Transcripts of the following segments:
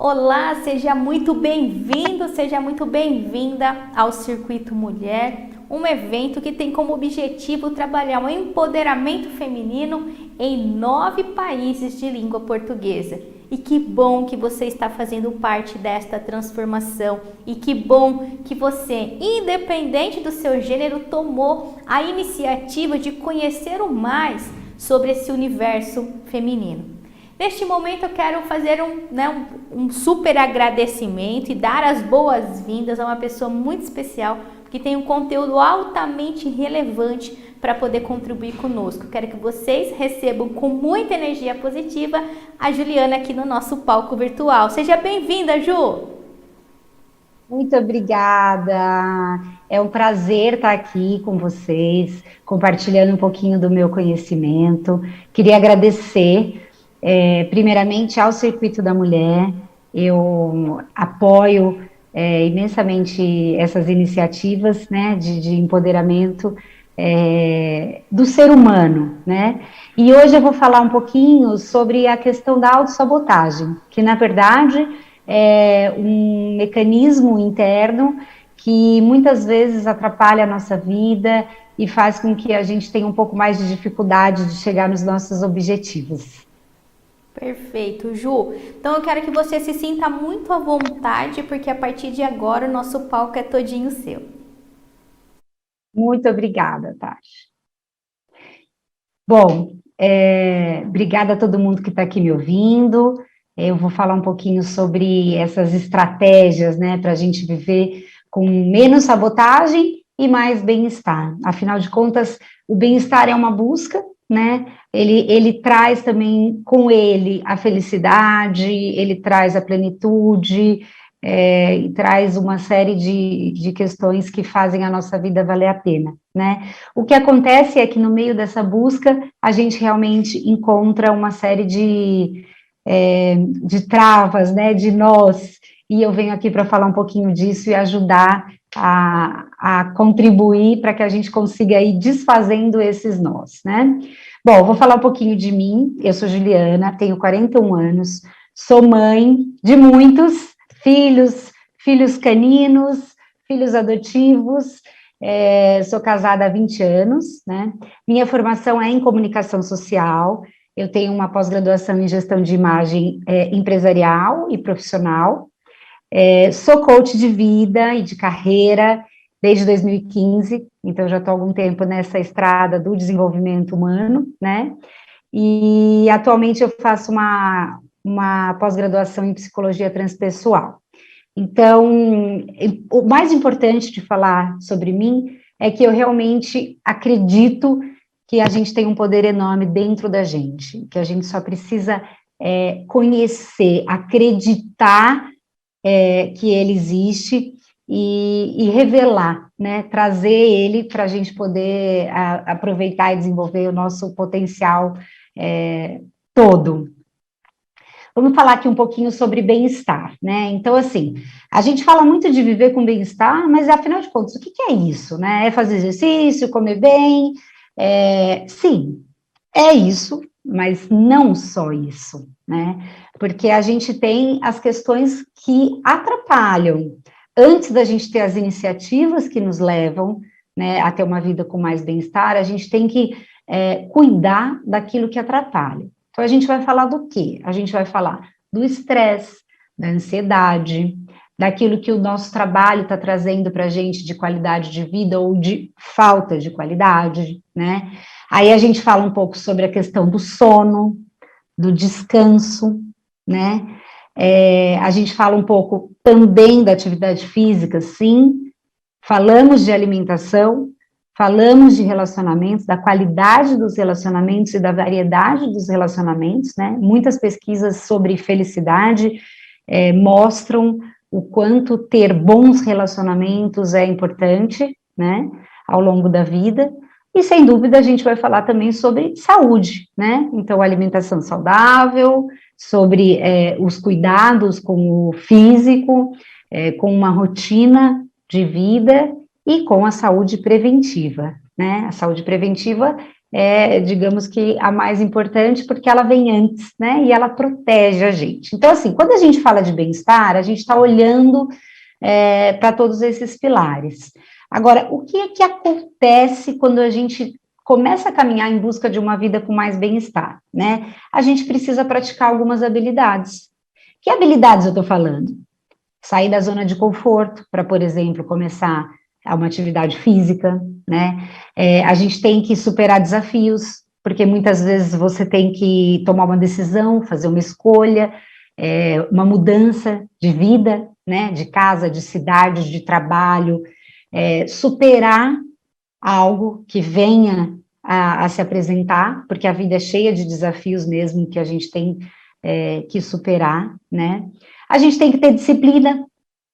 Olá, seja muito bem-vindo, seja muito bem-vinda ao Circuito Mulher, um evento que tem como objetivo trabalhar o empoderamento feminino em 9 países de língua portuguesa. E que bom que você está fazendo parte desta transformação e que bom que você, independente do seu gênero, tomou a iniciativa de conhecer o mais sobre esse universo feminino. Neste momento eu quero fazer um super agradecimento e dar as boas-vindas a uma pessoa muito especial que tem um conteúdo altamente relevante para poder contribuir conosco. Quero que vocês recebam com muita energia positiva a Juliana aqui no nosso palco virtual. Seja bem-vinda, Ju! Muito obrigada. É um prazer estar aqui com vocês, compartilhando um pouquinho do meu conhecimento. Queria agradecer, primeiramente, ao Circuito da Mulher. Eu apoio imensamente essas iniciativas, né, de empoderamento do ser humano, né? E hoje eu vou falar um pouquinho sobre a questão da autossabotagem, que, na verdade, é um mecanismo interno que muitas vezes atrapalha a nossa vida e faz com que a gente tenha um pouco mais de dificuldade de chegar nos nossos objetivos. Perfeito, Ju. Então eu quero que você se sinta muito à vontade, porque a partir de agora o nosso palco é todinho seu. Muito obrigada, Tati. Bom, obrigada a todo mundo que está aqui me ouvindo. Eu vou falar um pouquinho sobre essas estratégias, né, para a gente viver com menos sabotagem e mais bem-estar. Afinal de contas, o bem-estar é uma busca, né? Ele traz também com ele a felicidade, ele traz a plenitude, e traz uma série de questões que fazem a nossa vida valer a pena, né? O que acontece é que no meio dessa busca, a gente realmente encontra uma série de travas, né, de nós, e eu venho aqui para falar um pouquinho disso e ajudar a contribuir para que a gente consiga ir desfazendo esses nós, né? Bom, vou falar um pouquinho de mim. Eu sou Juliana, tenho 41 anos, sou mãe de muitos filhos caninos, filhos adotivos, sou casada há 20 anos, né? Minha formação é em comunicação social, eu tenho uma pós-graduação em gestão de imagem empresarial e profissional, sou coach de vida e de carreira desde 2015, então já estou há algum tempo nessa estrada do desenvolvimento humano, né? E atualmente eu faço uma pós-graduação em psicologia transpessoal. Então, o mais importante de falar sobre mim é que eu realmente acredito que a gente tem um poder enorme dentro da gente, que a gente só precisa conhecer, acreditar que ele existe e revelar, né, trazer ele para a gente poder aproveitar e desenvolver o nosso potencial todo. Vamos falar aqui um pouquinho sobre bem-estar, né? Então, assim, a gente fala muito de viver com bem-estar, mas afinal de contas, o que é isso, né? É fazer exercício, comer bem? Sim, é isso, mas não só isso, né? Porque a gente tem as questões que atrapalham. Antes da gente ter as iniciativas que nos levam, né, a ter uma vida com mais bem-estar, a gente tem que cuidar daquilo que atrapalha. Então, a gente vai falar do quê? A gente vai falar do estresse, da ansiedade, daquilo que o nosso trabalho está trazendo para a gente de qualidade de vida ou de falta de qualidade, né? Aí a gente fala um pouco sobre a questão do sono, do descanso, né? A gente fala um pouco também da atividade física, sim, falamos de alimentação, falamos de relacionamentos, da qualidade dos relacionamentos e da variedade dos relacionamentos, né? Muitas pesquisas sobre felicidade mostram o quanto ter bons relacionamentos é importante, né? Ao longo da vida. E, sem dúvida, a gente vai falar também sobre saúde, né? Então, alimentação saudável, sobre os cuidados com o físico, com uma rotina de vida e com a saúde preventiva, né? A saúde preventiva é, digamos que a mais importante, porque ela vem antes, né? E ela protege a gente. Então, assim, quando a gente fala de bem-estar, a gente está olhando para todos esses pilares. Agora, o que é que acontece quando a gente começa a caminhar em busca de uma vida com mais bem-estar, né? A gente precisa praticar algumas habilidades. Que habilidades eu estou falando? Sair da zona de conforto para, por exemplo, começar uma atividade física, né? A gente tem que superar desafios, porque muitas vezes você tem que tomar uma decisão, fazer uma escolha, uma mudança de vida, né? De casa, de cidade, de trabalho, superar algo que venha a se apresentar, porque a vida é cheia de desafios mesmo que a gente tem que superar, né? A gente tem que ter disciplina,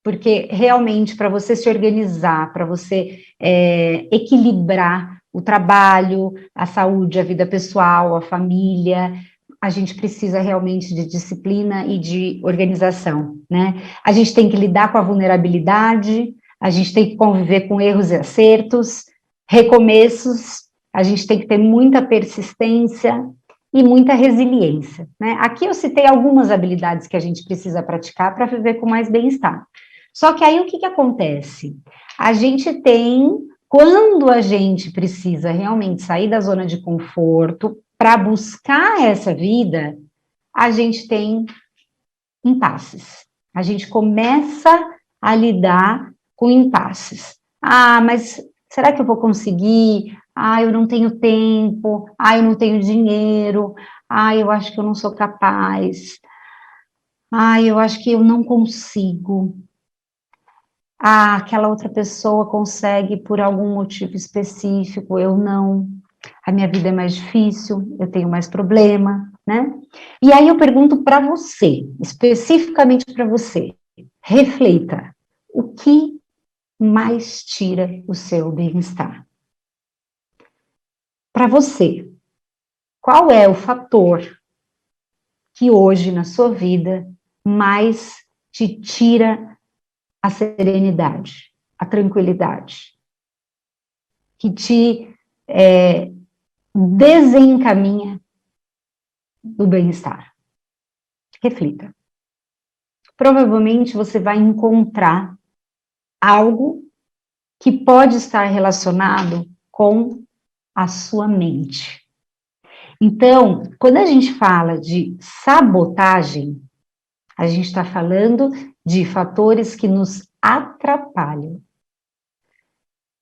porque realmente para você se organizar, para você equilibrar o trabalho, a saúde, a vida pessoal, a família, a gente precisa realmente de disciplina e de organização, né? A gente tem que lidar com a vulnerabilidade, a gente tem que conviver com erros e acertos, recomeços, a gente tem que ter muita persistência e muita resiliência, né? Aqui eu citei algumas habilidades que a gente precisa praticar para viver com mais bem-estar. Só que aí o que acontece? A gente tem, quando a gente precisa realmente sair da zona de conforto para buscar essa vida, a gente tem impasses. A gente começa a lidar com impasses. Ah, mas será que eu vou conseguir? Ah, eu não tenho tempo. Ah, eu não tenho dinheiro. Ah, eu acho que eu não sou capaz. Ah, eu acho que eu não consigo. Ah, aquela outra pessoa consegue por algum motivo específico, eu não. A minha vida é mais difícil, eu tenho mais problema, né? E aí eu pergunto para você, especificamente para você, reflita, o que mais tira o seu bem-estar? Para você, qual é o fator que hoje na sua vida mais te tira a serenidade, a tranquilidade, que te desencaminha do bem-estar? Reflita. Provavelmente você vai encontrar algo que pode estar relacionado com a sua mente. Então, quando a gente fala de sabotagem, a gente está falando de fatores que nos atrapalham.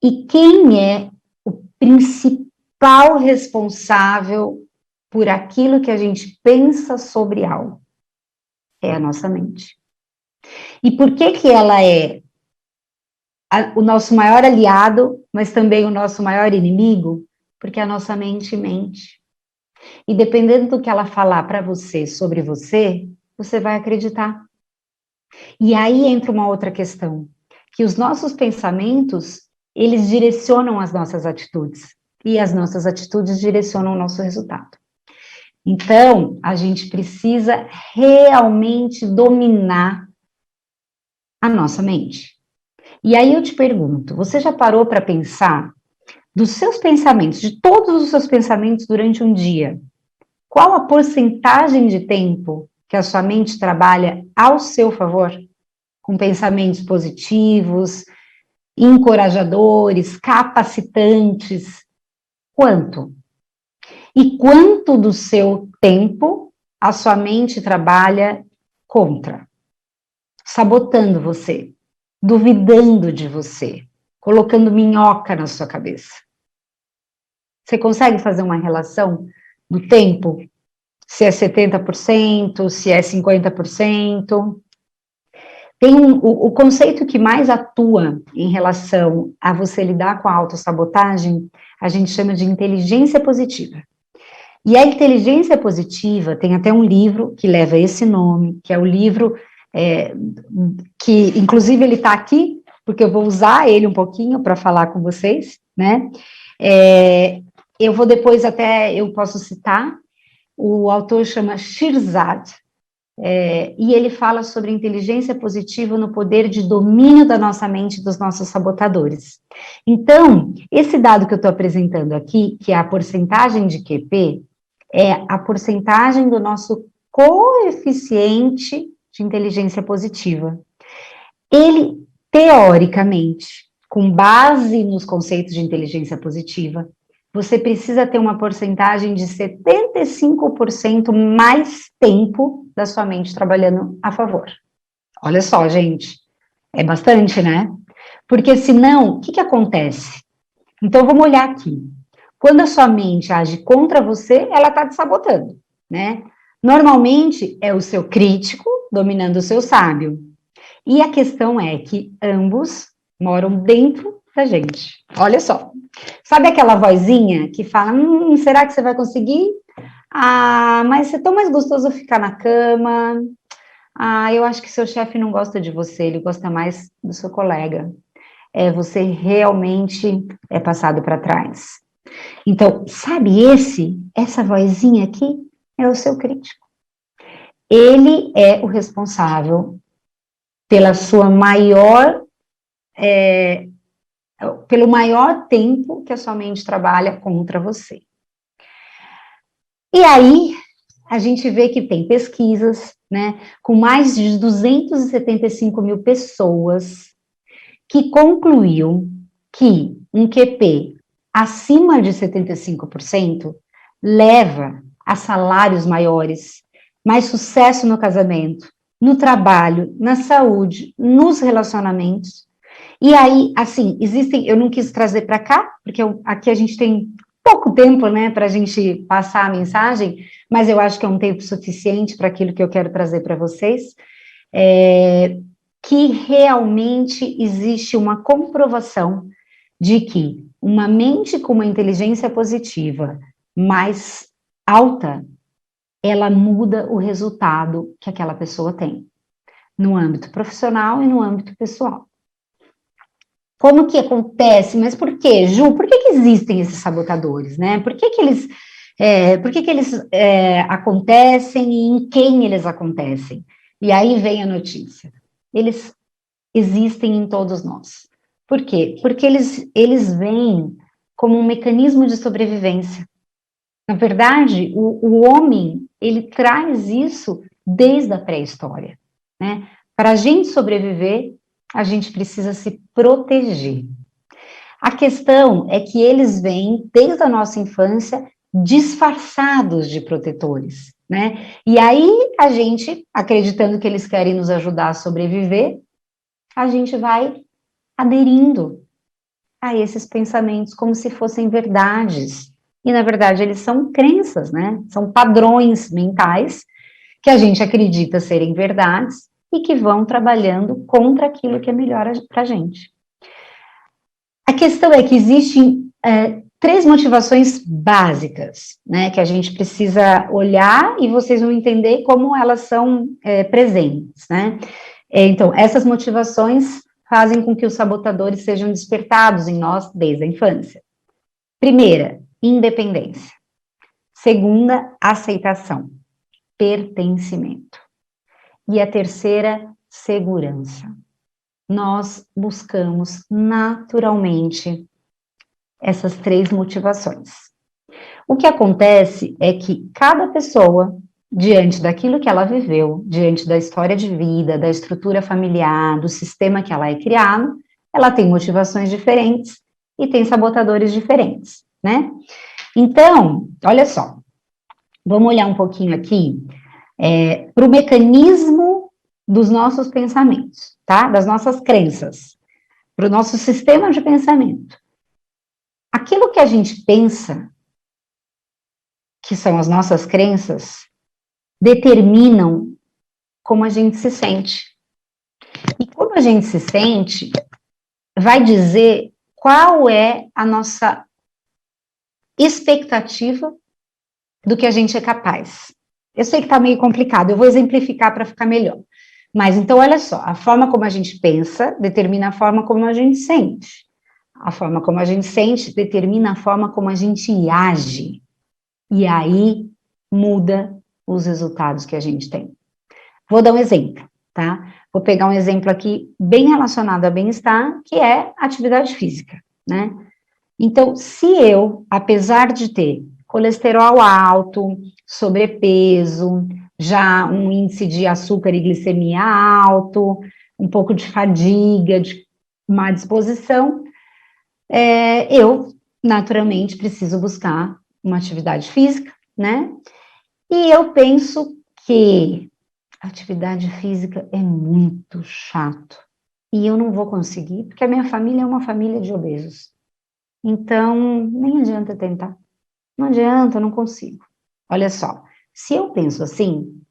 E quem é o principal responsável por aquilo que a gente pensa sobre algo? É a nossa mente. E por que ela é o nosso maior aliado, mas também o nosso maior inimigo? Porque a nossa mente mente. E dependendo do que ela falar para você sobre você, você vai acreditar. E aí entra uma outra questão, que os nossos pensamentos, eles direcionam as nossas atitudes, e as nossas atitudes direcionam o nosso resultado. Então, a gente precisa realmente dominar a nossa mente. E aí eu te pergunto, você já parou para pensar dos seus pensamentos, de todos os seus pensamentos durante um dia, qual a porcentagem de tempo que a sua mente trabalha ao seu favor? Com pensamentos positivos, encorajadores, capacitantes? Quanto? E quanto do seu tempo a sua mente trabalha contra? Sabotando você, duvidando de você, colocando minhoca na sua cabeça. Você consegue fazer uma relação do tempo? Se é 70%, se é 50%? Tem o conceito que mais atua em relação a você lidar com a autossabotagem, a gente chama de inteligência positiva. E a inteligência positiva, tem até um livro que leva esse nome, que é o livro que, inclusive, ele está aqui, porque eu vou usar ele um pouquinho para falar com vocês, né? Eu vou depois até, eu posso citar, o autor chama Shirzad, e ele fala sobre inteligência positiva no poder de domínio da nossa mente e dos nossos sabotadores. Então, esse dado que eu estou apresentando aqui, que é a porcentagem de QP, é a porcentagem do nosso coeficiente de inteligência positiva. Ele, teoricamente, com base nos conceitos de inteligência positiva, você precisa ter uma porcentagem de 75% mais tempo da sua mente trabalhando a favor. Olha só, gente, é bastante, né? Porque senão, o que acontece? Então, vamos olhar aqui. Quando a sua mente age contra você, ela está te sabotando, né? Normalmente, é o seu crítico dominando o seu sábio. E a questão é que ambos moram dentro da gente. Olha só. Sabe aquela vozinha que fala, será que você vai conseguir? Ah, mas é tão mais gostoso ficar na cama. Ah, eu acho que seu chefe não gosta de você, ele gosta mais do seu colega. Você realmente é passado para trás. Então, sabe essa vozinha aqui é o seu crítico. Ele é o responsável pela sua pelo maior tempo que a sua mente trabalha contra você. E aí, a gente vê que tem pesquisas, né, com mais de 275 mil pessoas que concluíam que um QP acima de 75% leva a salários maiores, mais sucesso no casamento, no trabalho, na saúde, nos relacionamentos. E aí, assim, eu não quis trazer para cá, porque aqui a gente tem pouco tempo, né, para a gente passar a mensagem, mas eu acho que é um tempo suficiente para aquilo que eu quero trazer para vocês, que realmente existe uma comprovação de que uma mente com uma inteligência positiva mais alta, ela muda o resultado que aquela pessoa tem, no âmbito profissional e no âmbito pessoal. Como que acontece? Mas por quê, Ju? Por que existem esses sabotadores, né? Por que eles acontecem e em quem eles acontecem? E aí vem a notícia. Eles existem em todos nós. Por quê? Porque eles vêm como um mecanismo de sobrevivência. Na verdade, o homem, ele traz isso desde a pré-história, né? Para a gente sobreviver, a gente precisa se proteger. A questão é que eles vêm, desde a nossa infância, disfarçados de protetores, né? E aí, a gente, acreditando que eles querem nos ajudar a sobreviver, a gente vai aderindo a esses pensamentos como se fossem verdades. E, na verdade, eles são crenças, né? São padrões mentais que a gente acredita serem verdades e que vão trabalhando contra aquilo que é melhor para a gente. A questão é que existem 3 motivações básicas, né, que a gente precisa olhar e vocês vão entender como elas são presentes, né? Então, essas motivações fazem com que os sabotadores sejam despertados em nós desde a infância. Primeira, independência. Segunda, aceitação, pertencimento. E a terceira, segurança. Nós buscamos naturalmente essas 3 motivações. O que acontece é que cada pessoa, diante daquilo que ela viveu, diante da história de vida, da estrutura familiar, do sistema que ela é criado, ela tem motivações diferentes e tem sabotadores diferentes, né? Então, olha só, vamos olhar um pouquinho aqui para o mecanismo dos nossos pensamentos, tá? Das nossas crenças, para o nosso sistema de pensamento. Aquilo que a gente pensa, que são as nossas crenças, determinam como a gente se sente. E como a gente se sente, vai dizer qual é a nossa expectativa do que a gente é capaz. Eu sei que está meio complicado, eu vou exemplificar para ficar melhor. Mas então, olha só, a forma como a gente pensa determina a forma como a gente sente. A forma como a gente sente determina a forma como a gente age. E aí muda os resultados que a gente tem. Vou dar um exemplo, tá? Vou pegar um exemplo aqui bem relacionado a bem-estar, que é atividade física, né? Então, se eu, apesar de ter colesterol alto, sobrepeso, já um índice de açúcar e glicemia alto, um pouco de fadiga, de má disposição, eu, naturalmente, preciso buscar uma atividade física, né? E eu penso que atividade física é muito chato. E eu não vou conseguir, porque a minha família é uma família de obesos. Então, nem adianta tentar. Não adianta, eu não consigo. Olha só, se eu penso assim,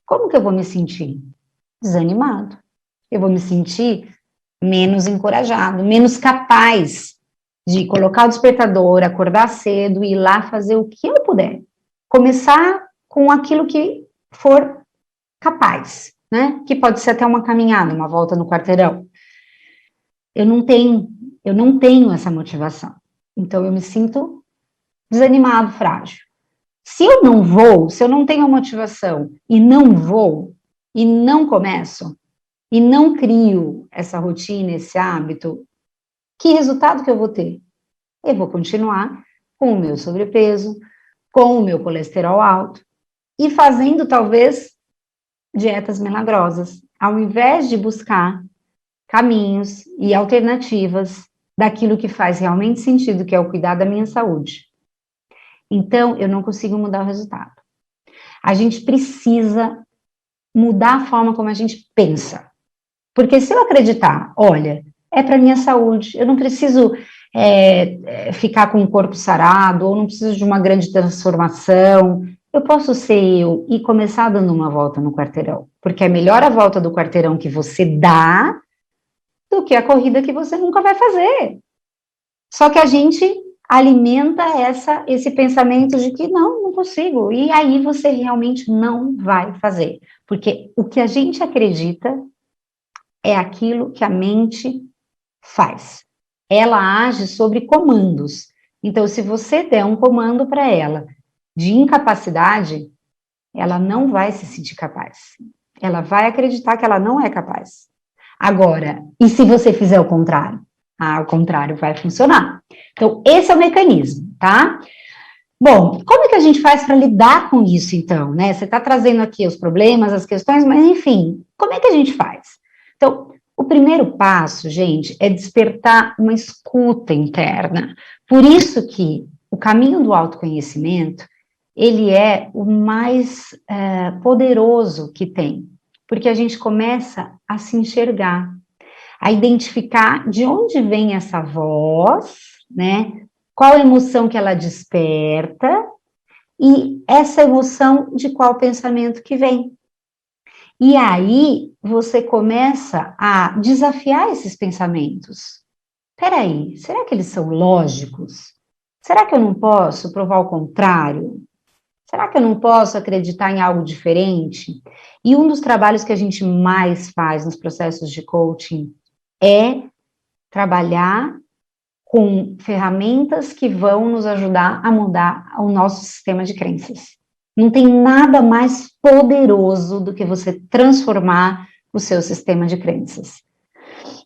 como que eu vou me sentir? Desanimado. Eu vou me sentir menos encorajado, menos capaz de colocar o despertador, acordar cedo e ir lá fazer o que eu puder. Começar com aquilo que for capaz, né? Que pode ser até uma caminhada, uma volta no quarteirão. Eu não tenho essa motivação. Então, eu me sinto desanimado, frágil. Se eu não vou, se eu não tenho a motivação e não vou, e não começo, e não crio essa rotina, esse hábito, que resultado que eu vou ter? Eu vou continuar com o meu sobrepeso, com o meu colesterol alto, e fazendo, talvez, dietas milagrosas, ao invés de buscar caminhos e alternativas daquilo que faz realmente sentido, que é o cuidar da minha saúde. Então, eu não consigo mudar o resultado. A gente precisa mudar a forma como a gente pensa. Porque se eu acreditar, olha, é para minha saúde, eu não preciso ficar com o corpo sarado, ou não preciso de uma grande transformação, eu posso ser eu e começar dando uma volta no quarteirão. Porque é melhor a volta do quarteirão que você dá do que a corrida que você nunca vai fazer. Só que a gente alimenta esse pensamento de que não consigo, e aí você realmente não vai fazer, porque o que a gente acredita é aquilo que a mente faz. Ela age sobre comandos. Então, se você der um comando para ela de incapacidade, ela não vai se sentir capaz. Ela vai acreditar que ela não é capaz. Agora, e se você fizer o contrário? O contrário vai funcionar. Então, esse é o mecanismo, tá? Bom, como é que a gente faz para lidar com isso, então, né? Você está trazendo aqui os problemas, as questões, mas, enfim, como é que a gente faz? Então, o primeiro passo, gente, é despertar uma escuta interna. Por isso que o caminho do autoconhecimento, ele é o mais poderoso que tem, porque a gente começa a se enxergar, a identificar de onde vem essa voz, né? Qual emoção que ela desperta e essa emoção de qual pensamento que vem. E aí você começa a desafiar esses pensamentos. Peraí, será que eles são lógicos? Será que eu não posso provar o contrário? Será que eu não posso acreditar em algo diferente? E um dos trabalhos que a gente mais faz nos processos de coaching é trabalhar com ferramentas que vão nos ajudar a mudar o nosso sistema de crenças. Não tem nada mais poderoso do que você transformar o seu sistema de crenças.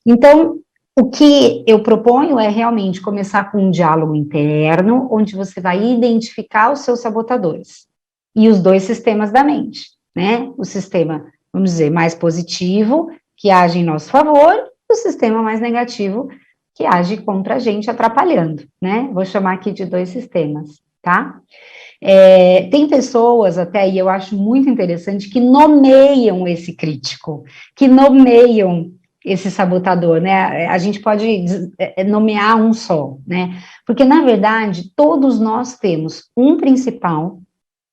Então, o que eu proponho é realmente começar com um diálogo interno, onde você vai identificar os seus sabotadores e os dois sistemas da mente, né? O sistema, vamos dizer, mais positivo, que age em nosso favor, e o sistema mais negativo, que age contra a gente, atrapalhando, né? Vou chamar aqui de dois sistemas, tá? Tem pessoas até, e eu acho muito interessante, que nomeiam esse crítico, que nomeiam esse sabotador, né? A gente pode nomear um só, né? Porque, na verdade, todos nós temos um principal,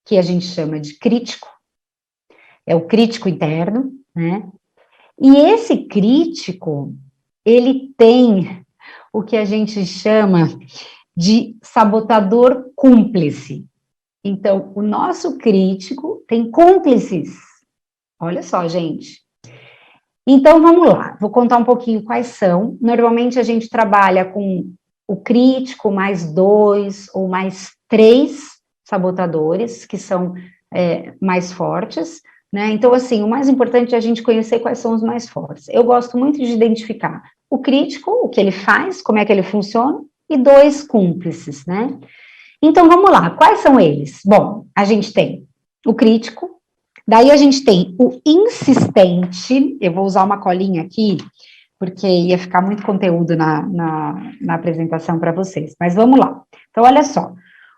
que a gente chama de crítico, é o crítico interno, né? E esse crítico, ele tem o que a gente chama de sabotador cúmplice. Então, o nosso crítico tem cúmplices. Olha só, gente. Então, vamos lá. Vou contar um pouquinho quais são. Normalmente, a gente trabalha com o crítico mais 2 ou mais 3 sabotadores, que são mais fortes. né? Então, assim, o mais importante é a gente conhecer quais são os mais fortes. Eu gosto muito de identificar o crítico, o que ele faz, como é que ele funciona, e 2 cúmplices, né? Então, vamos lá, quais são eles? Bom, a gente tem o crítico, daí a gente tem o insistente, eu vou usar uma colinha aqui, porque ia ficar muito conteúdo na apresentação para vocês, mas vamos lá. Então, olha só,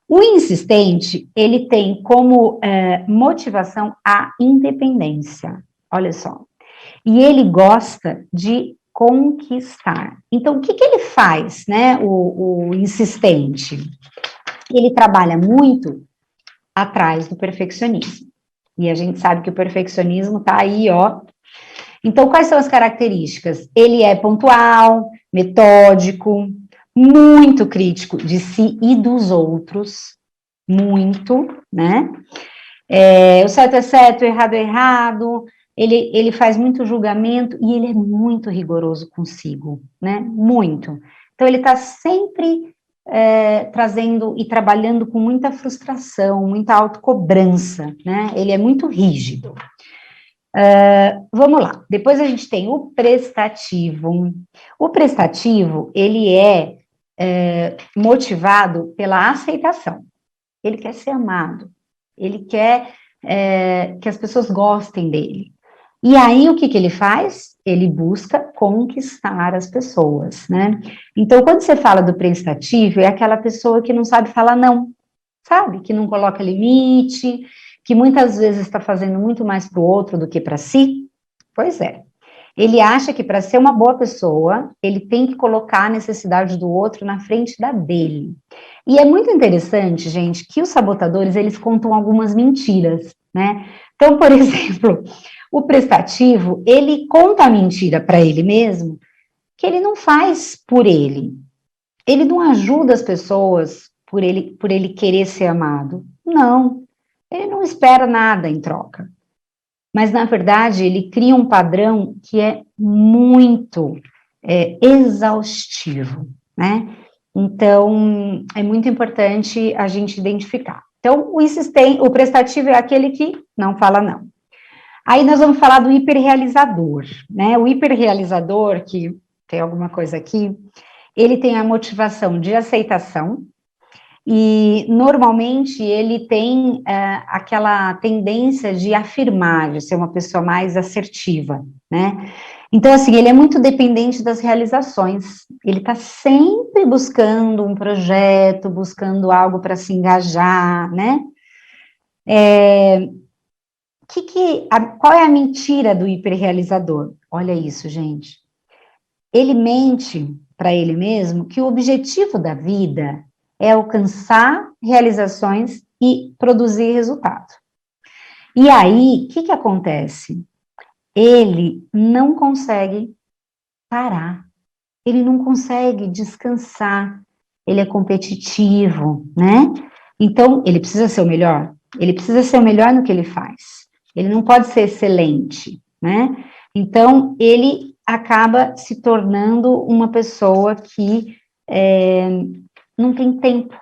o insistente, ele tem como motivação a independência, olha só, e ele gosta de conquistar. Então, o que ele faz, né, o insistente? Ele trabalha muito atrás do perfeccionismo. E a gente sabe que o perfeccionismo tá aí, ó. Então, quais são as características? Ele é pontual, metódico, muito crítico de si e dos outros, muito, né? O certo é certo, o errado é errado, ele faz muito julgamento e ele é muito rigoroso consigo, né? Muito. Então, ele está sempre trazendo e trabalhando com muita frustração, muita autocobrança, né? Ele é muito rígido. Vamos lá, depois a gente tem o prestativo. O prestativo, ele é motivado pela aceitação. Ele quer ser amado, ele quer que as pessoas gostem dele. E aí, o que ele faz? Ele busca conquistar as pessoas, né? Então, quando você fala do prestativo, é aquela pessoa que não sabe falar não, sabe? Que não coloca limite, que muitas vezes está fazendo muito mais para o outro do que para si. Pois é. Ele acha que para ser uma boa pessoa, ele tem que colocar a necessidade do outro na frente da dele. E é muito interessante, gente, que os sabotadores, eles contam algumas mentiras, né? Então, por exemplo, o prestativo, ele conta a mentira para ele mesmo, que ele não faz por ele. Ele não ajuda as pessoas por ele querer ser amado. Não. Ele não espera nada em troca. Mas, na verdade, ele cria um padrão que é muito exaustivo, né? Então, é muito importante a gente identificar. Então, o prestativo é aquele que não fala não. Aí nós vamos falar do hiperrealizador, né? O hiperrealizador, que tem alguma coisa aqui, ele tem a motivação de aceitação, e normalmente ele tem aquela tendência de afirmar, de ser uma pessoa mais assertiva, né? Então, assim, ele é muito dependente das realizações, ele está sempre buscando um projeto, buscando algo para se engajar, né? Qual é a mentira do hiperrealizador? Olha isso, gente. Ele mente para ele mesmo que o objetivo da vida é alcançar realizações e produzir resultado. E aí, o que acontece? Ele não consegue parar, ele não consegue descansar, ele é competitivo, né? Então, ele precisa ser o melhor, ele precisa ser o melhor no que ele faz, ele não pode ser excelente, né? Então, ele acaba se tornando uma pessoa que não tem tempo.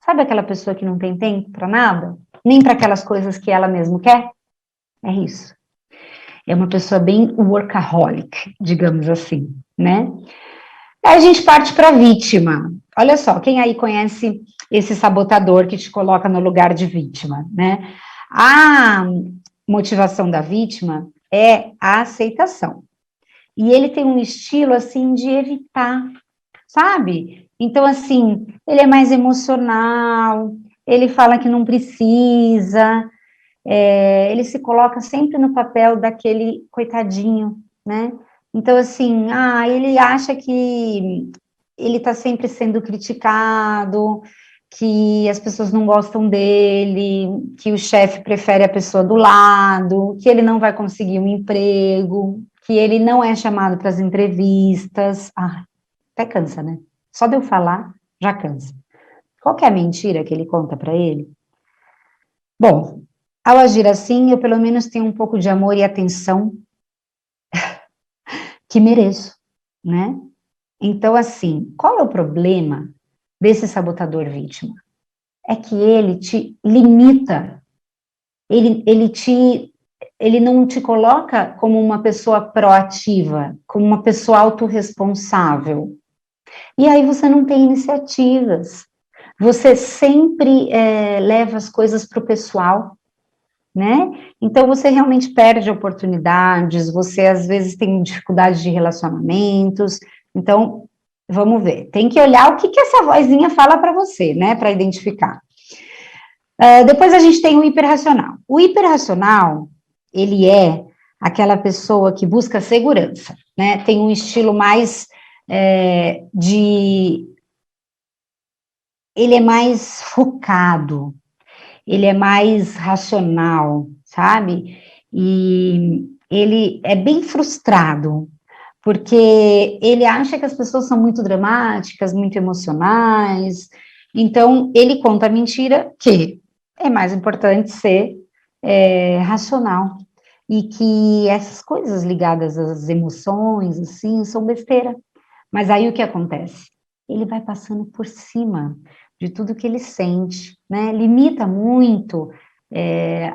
Sabe aquela pessoa que não tem tempo para nada? Nem para aquelas coisas que ela mesma quer? É isso. É uma pessoa bem workaholic, digamos assim, né? Aí a gente parte para a vítima. Olha só, quem aí conhece esse sabotador que te coloca no lugar de vítima, né? A motivação da vítima é a aceitação. E ele tem um estilo, assim, de evitar, sabe? Então, assim, ele é mais emocional, ele fala que não precisa, ele se coloca sempre no papel daquele coitadinho, né? Então, assim, ele acha que ele está sempre sendo criticado, que as pessoas não gostam dele, que o chefe prefere a pessoa do lado, que ele não vai conseguir um emprego, que ele não é chamado para as entrevistas. Até cansa, né? Só de eu falar, já cansa. Qual que é a mentira que ele conta para ele? Bom, ao agir assim, eu pelo menos tenho um pouco de amor e atenção que mereço, né? Então, assim, qual é o problema desse sabotador vítima? É que ele te limita, ele te ele não te coloca como uma pessoa proativa, como uma pessoa autorresponsável. E aí você não tem iniciativas. Você sempre leva as coisas para o pessoal, né? Então você realmente perde oportunidades, você às vezes tem dificuldade de relacionamentos. Então, vamos ver. Tem que olhar o que essa vozinha fala para você, né? Para identificar. Depois a gente tem o hiperracional. O hiperracional, ele é aquela pessoa que busca segurança, né? Tem um estilo mais ele é mais focado, ele é mais racional, sabe? E ele é bem frustrado, porque ele acha que as pessoas são muito dramáticas, muito emocionais, então ele conta a mentira que é mais importante ser racional, e que essas coisas ligadas às emoções, assim, são besteira. Mas aí o que acontece? Ele vai passando por cima de tudo que ele sente, né? Limita muito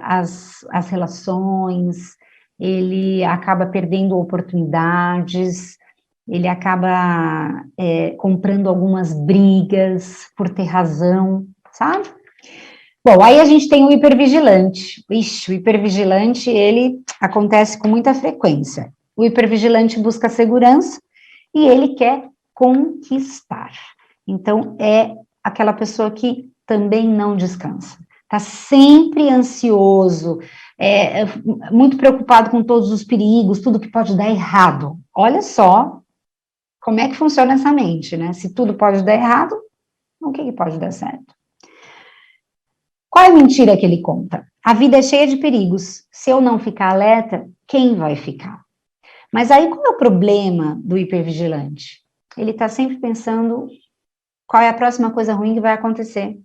as relações, ele acaba perdendo oportunidades, ele acaba comprando algumas brigas por ter razão, sabe? Bom, aí a gente tem o hipervigilante. Ixi, o hipervigilante, ele acontece com muita frequência. O hipervigilante busca segurança e ele quer conquistar. Então, é aquela pessoa que também não descansa. Está sempre ansioso, muito preocupado com todos os perigos, tudo que pode dar errado. Olha só como é que funciona essa mente, né? Se tudo pode dar errado, o que pode dar certo? Qual é a mentira que ele conta? A vida é cheia de perigos. Se eu não ficar alerta, quem vai ficar? Mas aí qual é o problema do hipervigilante? Ele está sempre pensando qual é a próxima coisa ruim que vai acontecer.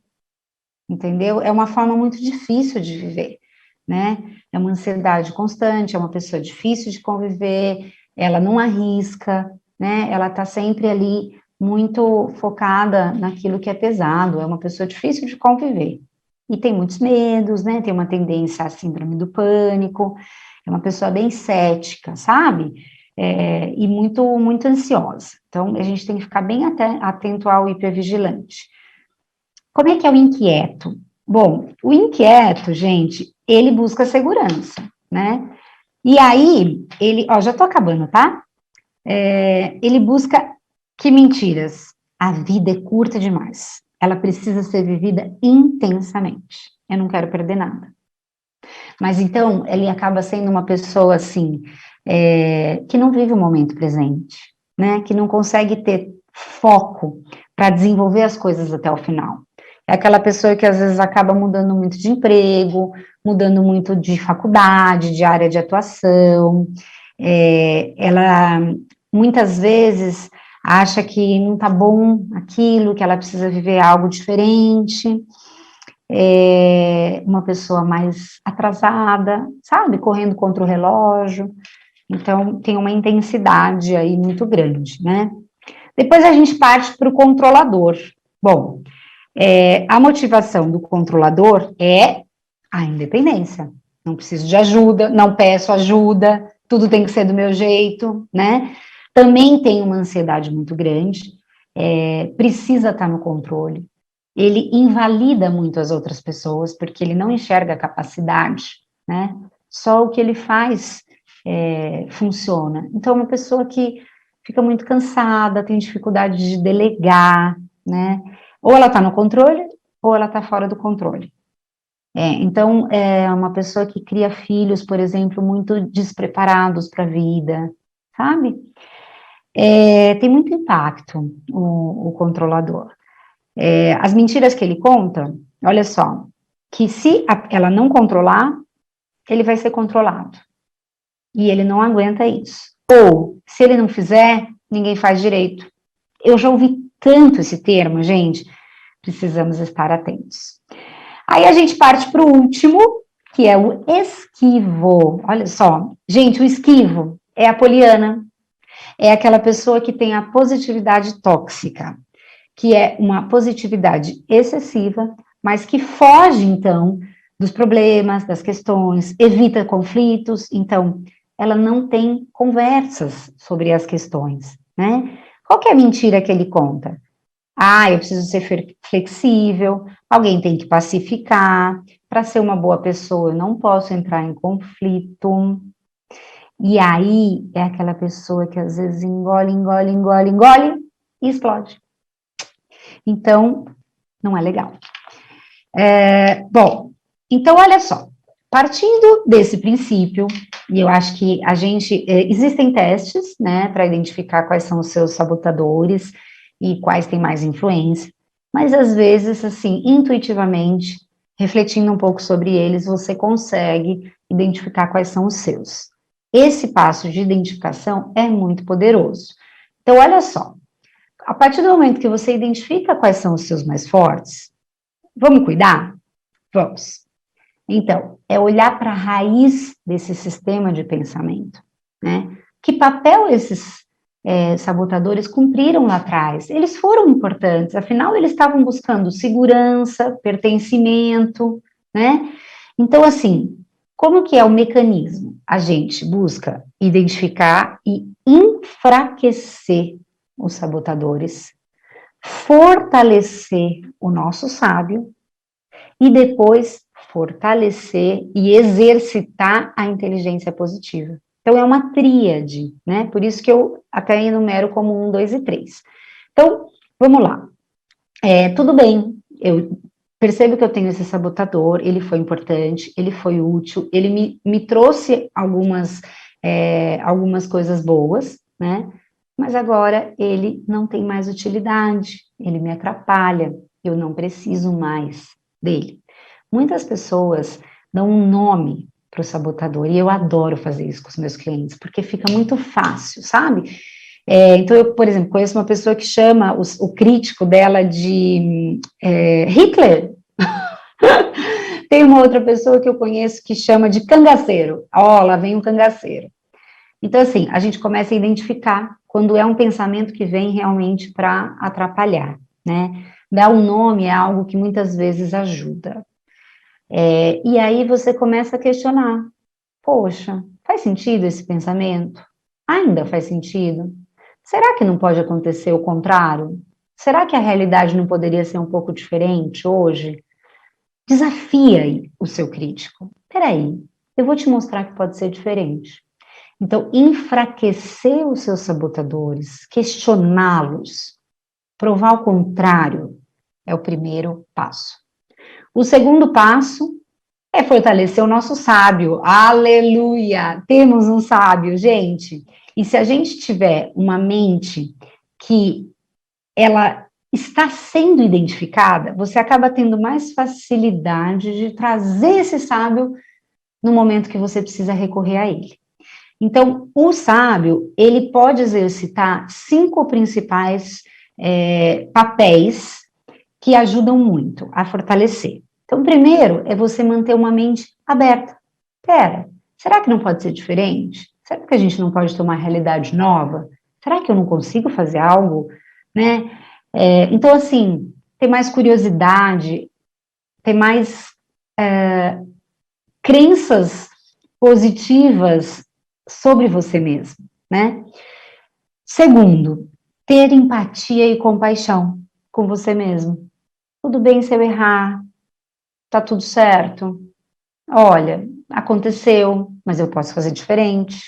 Entendeu? É uma forma muito difícil de viver, né? É uma ansiedade constante, é uma pessoa difícil de conviver, ela não arrisca, né? Ela está sempre ali muito focada naquilo que é pesado, é uma pessoa difícil de conviver. E tem muitos medos, né? Tem uma tendência à síndrome do pânico, é uma pessoa bem cética, sabe? E muito, muito ansiosa. Então, a gente tem que ficar bem atento ao hipervigilante. Como é que é o inquieto? Bom, o inquieto, gente, ele busca segurança, né? E aí, ele, ó, já tô acabando, tá? Ele busca que mentiras? A vida é curta demais. Ela precisa ser vivida intensamente. Eu não quero perder nada. Mas então, ele acaba sendo uma pessoa, assim, que não vive o momento presente, né? Que não consegue ter foco para desenvolver as coisas até o final. É aquela pessoa que às vezes acaba mudando muito de emprego, mudando muito de faculdade, de área de atuação. Ela muitas vezes acha que não está bom aquilo, que ela precisa viver algo diferente. Uma pessoa mais atrasada, sabe? Correndo contra o relógio. Então, tem uma intensidade aí muito grande, né? Depois a gente parte para o controlador. Bom, a motivação do controlador é a independência. Não preciso de ajuda, não peço ajuda, tudo tem que ser do meu jeito, né? Também tem uma ansiedade muito grande, precisa estar no controle. Ele invalida muito as outras pessoas, porque ele não enxerga a capacidade, né? Só o que ele faz funciona. Então, uma pessoa que fica muito cansada, tem dificuldade de delegar, né? Ou ela está no controle, ou ela está fora do controle. Então, é uma pessoa que cria filhos, por exemplo, muito despreparados para a vida, sabe? Tem muito impacto o controlador. As mentiras que ele conta, olha só, que se ela não controlar, ele vai ser controlado. E ele não aguenta isso. Ou, se ele não fizer, ninguém faz direito. Eu já ouvi tanto esse termo, gente, precisamos estar atentos. Aí a gente parte para o último, que é o esquivo. Olha só, gente, o esquivo é a poliana, é aquela pessoa que tem a positividade tóxica, que é uma positividade excessiva, mas que foge, então, dos problemas, das questões, evita conflitos, então ela não tem conversas sobre as questões, né? Qual que é a mentira que ele conta? Ah, eu preciso ser flexível, alguém tem que pacificar, para ser uma boa pessoa eu não posso entrar em conflito. E aí é aquela pessoa que às vezes engole e explode. Então, não é legal. Bom, então olha só, partindo desse princípio, e eu acho que existem testes, né, para identificar quais são os seus sabotadores e quais têm mais influência, mas às vezes, assim, intuitivamente, refletindo um pouco sobre eles, você consegue identificar quais são os seus. Esse passo de identificação é muito poderoso. Então, olha só, a partir do momento que você identifica quais são os seus mais fortes, vamos cuidar? Vamos. Então, é olhar para a raiz desse sistema de pensamento, né? Que papel esses sabotadores cumpriram lá atrás? Eles foram importantes, afinal, eles estavam buscando segurança, pertencimento, né? Então, assim, como que é o mecanismo? A gente busca identificar e enfraquecer os sabotadores, fortalecer o nosso sábio e depois fortalecer e exercitar a inteligência positiva. Então, é uma tríade, né? Por isso que eu até enumero como 1, 2 e 3. Então, vamos lá. Tudo bem, eu percebo que eu tenho esse sabotador, ele foi importante, ele foi útil, ele me trouxe algumas coisas boas, né? Mas agora ele não tem mais utilidade, ele me atrapalha, eu não preciso mais dele. Muitas pessoas dão um nome para o sabotador, e eu adoro fazer isso com os meus clientes, porque fica muito fácil, sabe? Então, eu, por exemplo, conheço uma pessoa que chama o crítico dela de Hitler. Tem uma outra pessoa que eu conheço que chama de cangaceiro. Ó, lá vem um cangaceiro. Então, assim, a gente começa a identificar quando é um pensamento que vem realmente para atrapalhar, né? Dar um nome é algo que muitas vezes ajuda. E aí você começa a questionar, poxa, faz sentido esse pensamento? Ainda faz sentido? Será que não pode acontecer o contrário? Será que a realidade não poderia ser um pouco diferente hoje? Desafia o seu crítico. Peraí, eu vou te mostrar que pode ser diferente. Então, enfraquecer os seus sabotadores, questioná-los, provar o contrário, é o primeiro passo. O segundo passo é fortalecer o nosso sábio. Aleluia! Temos um sábio, gente. E se a gente tiver uma mente que ela está sendo identificada, você acaba tendo mais facilidade de trazer esse sábio no momento que você precisa recorrer a ele. Então, o sábio, ele pode exercitar 5 principais papéis que ajudam muito a fortalecer. Então, primeiro é você manter uma mente aberta. Pera, será que não pode ser diferente? Será que a gente não pode ter uma realidade nova? Será que eu não consigo fazer algo, né? Então, assim, ter mais curiosidade, ter mais crenças positivas sobre você mesmo, né? Segundo, ter empatia e compaixão com você mesmo. Tudo bem se eu errar, tá tudo certo. Olha, aconteceu, mas eu posso fazer diferente.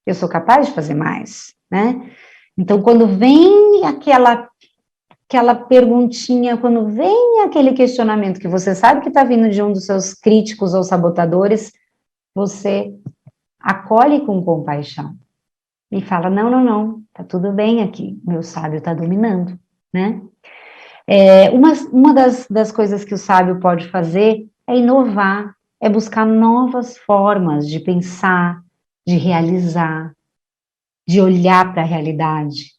Eu sou capaz de fazer mais, né? Então, quando vem aquela perguntinha, quando vem aquele questionamento que você sabe que está vindo de um dos seus críticos ou sabotadores, você acolhe com compaixão e fala, não, tá tudo bem aqui, meu sábio tá dominando, né? Uma das coisas que o sábio pode fazer é inovar, é buscar novas formas de pensar, de realizar, de olhar para a realidade,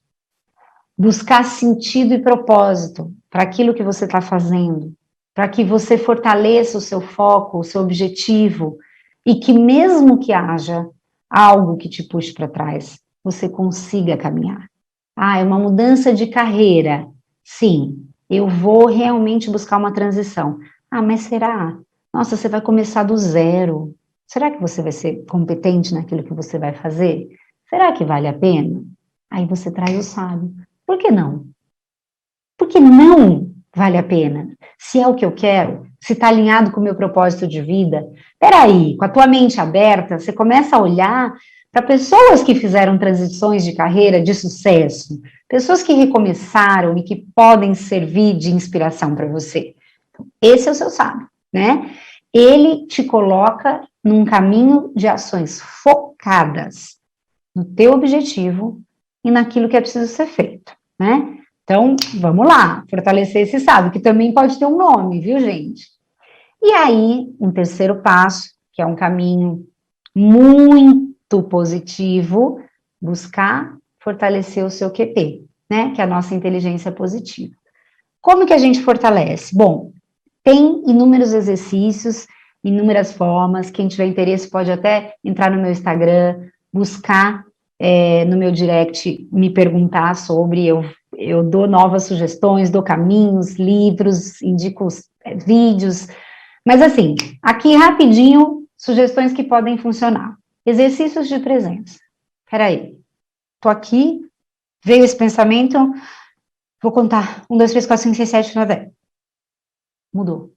buscar sentido e propósito para aquilo que você está fazendo, para que você fortaleça o seu foco, o seu objetivo, e que mesmo que haja algo que te puxe para trás, você consiga caminhar. É uma mudança de carreira. Sim, eu vou realmente buscar uma transição. Mas será? Nossa, você vai começar do zero. Será que você vai ser competente naquilo que você vai fazer? Será que vale a pena? Aí você traz o sábio. Por que não? Por que não vale a pena? Se é o que eu quero, se está alinhado com o meu propósito de vida, peraí, com a tua mente aberta, você começa a olhar para pessoas que fizeram transições de carreira de sucesso, pessoas que recomeçaram e que podem servir de inspiração para você. Esse é o seu sábio, né? Ele te coloca num caminho de ações focadas no teu objetivo e naquilo que é preciso ser feito, né? Então, vamos lá, fortalecer esse sábio, que também pode ter um nome, viu, gente? E aí, um terceiro passo, que é um caminho muito positivo, buscar fortalecer o seu QP, né? Que é a nossa inteligência positiva. Como que a gente fortalece? Bom, tem inúmeros exercícios, inúmeras formas. Quem tiver interesse pode até entrar no meu Instagram, buscar no meu direct, me perguntar sobre. Eu dou novas sugestões, dou caminhos, livros, indico vídeos. Mas assim, aqui rapidinho, sugestões que podem funcionar. Exercícios de presença. Peraí, tô aqui, veio esse pensamento, vou contar. 1, 2, 3, 4, 5, 6, 7, 9, 10. Mudou.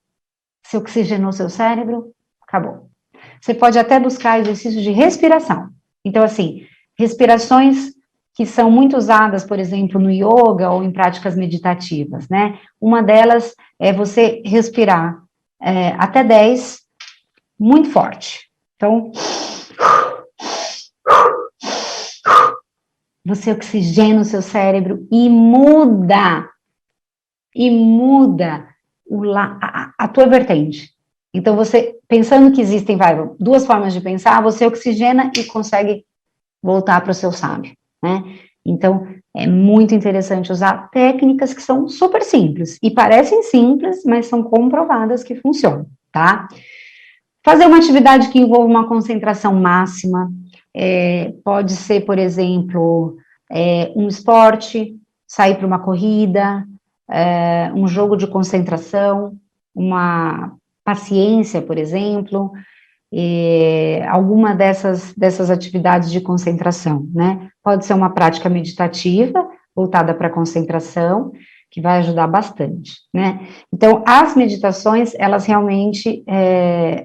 Você oxigenou seu cérebro, acabou. Você pode até buscar exercícios de respiração. Então, assim, respirações que são muito usadas, por exemplo, no yoga ou em práticas meditativas, né? Uma delas é você respirar até 10, muito forte. Então, você oxigena o seu cérebro e muda a tua vertente. Então, você, pensando que existem duas formas de pensar, você oxigena e consegue voltar para o seu sábio, né? Então, é muito interessante usar técnicas que são super simples, e parecem simples, mas são comprovadas que funcionam, tá? Fazer uma atividade que envolva uma concentração máxima, pode ser, por exemplo, um esporte, sair para uma corrida, um jogo de concentração, uma paciência, por exemplo, alguma dessas atividades de concentração, né? Pode ser uma prática meditativa, voltada para a concentração, que vai ajudar bastante, né? Então, as meditações, elas realmente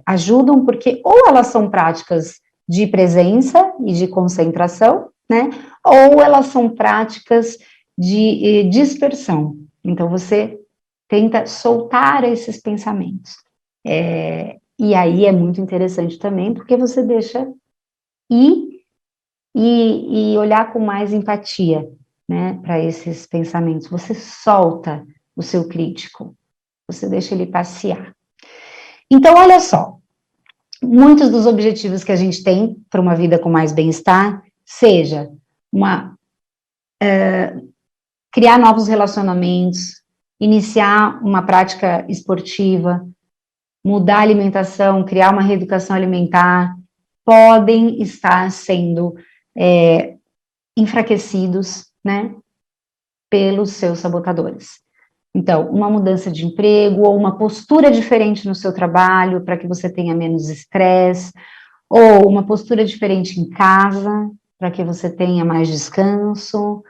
ajudam, porque ou elas são práticas de presença e de concentração, né? Ou elas são práticas de dispersão. Então, você tenta soltar esses pensamentos. E aí é muito interessante também, porque você deixa ir e olhar com mais empatia, né, para esses pensamentos. Você solta o seu crítico, você deixa ele passear. Então, olha só, muitos dos objetivos que a gente tem para uma vida com mais bem-estar, seja criar novos relacionamentos, iniciar uma prática esportiva, mudar a alimentação, criar uma reeducação alimentar, podem estar sendo enfraquecidos, né, pelos seus sabotadores. Então, uma mudança de emprego, ou uma postura diferente no seu trabalho, para que você tenha menos estresse, ou uma postura diferente em casa, para que você tenha mais descanso,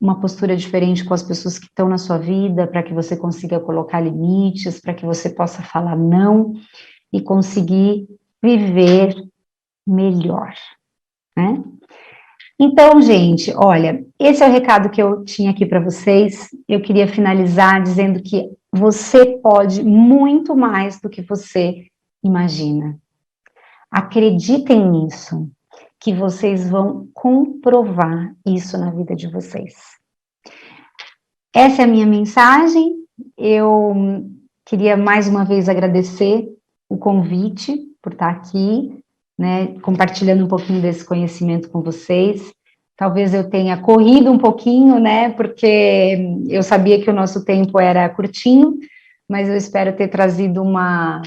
uma postura diferente com as pessoas que estão na sua vida, para que você consiga colocar limites, para que você possa falar não e conseguir viver melhor, né? Então, gente, olha, esse é o recado que eu tinha aqui para vocês. Eu queria finalizar dizendo que você pode muito mais do que você imagina. Acreditem nisso, que vocês vão comprovar isso na vida de vocês. Essa é a minha mensagem. Eu queria mais uma vez agradecer o convite por estar aqui, né, compartilhando um pouquinho desse conhecimento com vocês. Talvez eu tenha corrido um pouquinho, né, porque eu sabia que o nosso tempo era curtinho, mas eu espero ter trazido uma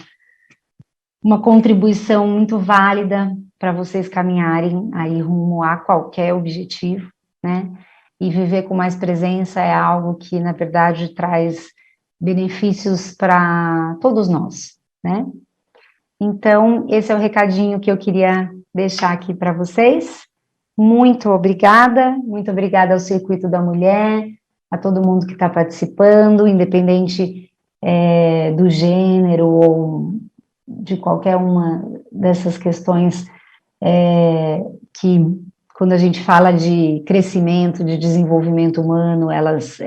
contribuição muito válida para vocês caminharem aí rumo a qualquer objetivo, né? E viver com mais presença é algo que, na verdade, traz benefícios para todos nós, né? Então, esse é o recadinho que eu queria deixar aqui para vocês. Muito obrigada ao Circuito da Mulher, a todo mundo que está participando, independente do gênero ou de qualquer uma dessas questões que, quando a gente fala de crescimento, de desenvolvimento humano, elas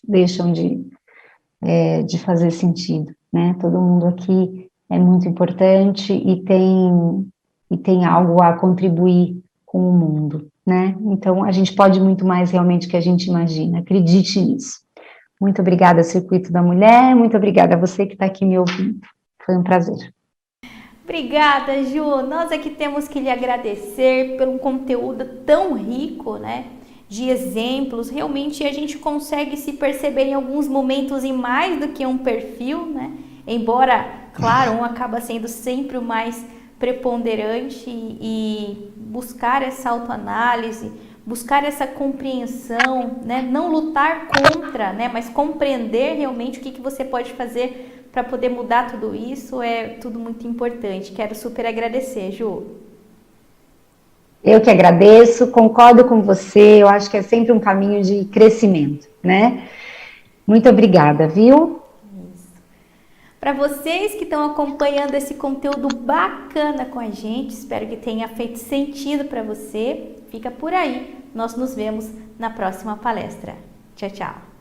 deixam de fazer sentido, né? Todo mundo aqui é muito importante e tem algo a contribuir com o mundo, né? Então, a gente pode muito mais realmente que a gente imagina, acredite nisso. Muito obrigada, Circuito da Mulher, muito obrigada a você que está aqui me ouvindo, foi um prazer. Obrigada, Ju, nós aqui temos que lhe agradecer pelo conteúdo tão rico, né? De exemplos, realmente a gente consegue se perceber em alguns momentos em mais do que um perfil, né? Embora, claro, um acaba sendo sempre o mais preponderante e buscar essa autoanálise, buscar essa compreensão, né? Não lutar contra, né? Mas compreender realmente o que você pode fazer para poder mudar tudo isso é tudo muito importante. Quero super agradecer, Ju. Eu que agradeço, concordo com você, eu acho que é sempre um caminho de crescimento, né? Muito obrigada, viu? Para vocês que estão acompanhando esse conteúdo bacana com a gente, espero que tenha feito sentido para você. Fica por aí, nós nos vemos na próxima palestra. Tchau, tchau!